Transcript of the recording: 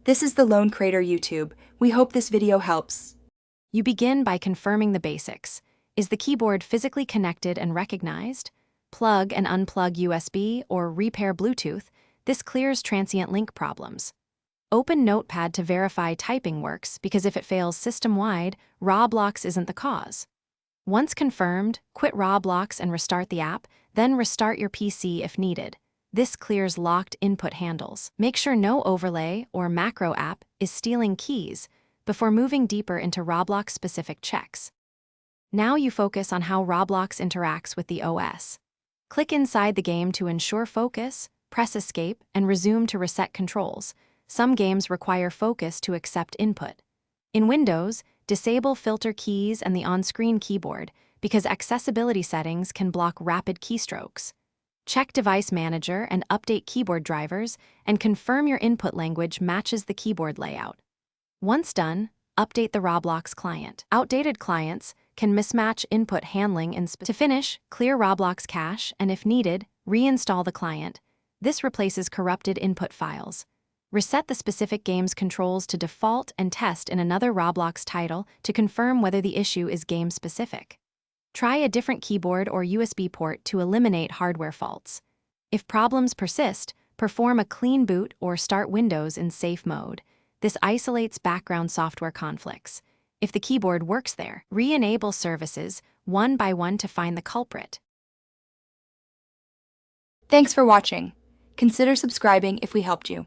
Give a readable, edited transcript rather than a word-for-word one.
This is the Lone Crater YouTube. We hope this video helps. You begin by confirming the basics. Is the keyboard physically connected and recognized? Plug and unplug USB or repair Bluetooth. This clears transient link problems. Open Notepad to verify typing works because if it fails system-wide, Roblox isn't the cause. Once confirmed, quit Roblox and restart the app, then restart your PC if needed. This clears locked input handles. Make sure no overlay or macro app is stealing keys before moving deeper into Roblox-specific checks. Now you focus on how Roblox interacts with the OS. Click inside the game to ensure focus, press Escape, and resume to reset controls. Some games require focus to accept input. In Windows, disable filter keys and the on-screen keyboard because accessibility settings can block rapid keystrokes. Check Device Manager and update keyboard drivers and confirm your input language matches the keyboard layout. Once done, update the Roblox client. Outdated clients can mismatch input handling to finish, clear Roblox cache and if needed, reinstall the client. This replaces corrupted input files. Reset the specific game's controls to default and test in another Roblox title to confirm whether the issue is game-specific. Try a different keyboard or USB port to eliminate hardware faults. If problems persist, perform a clean boot or start Windows in safe mode. This isolates background software conflicts. If the keyboard works there, re-enable services one by one to find the culprit. Thanks for watching. Consider subscribing if we helped you.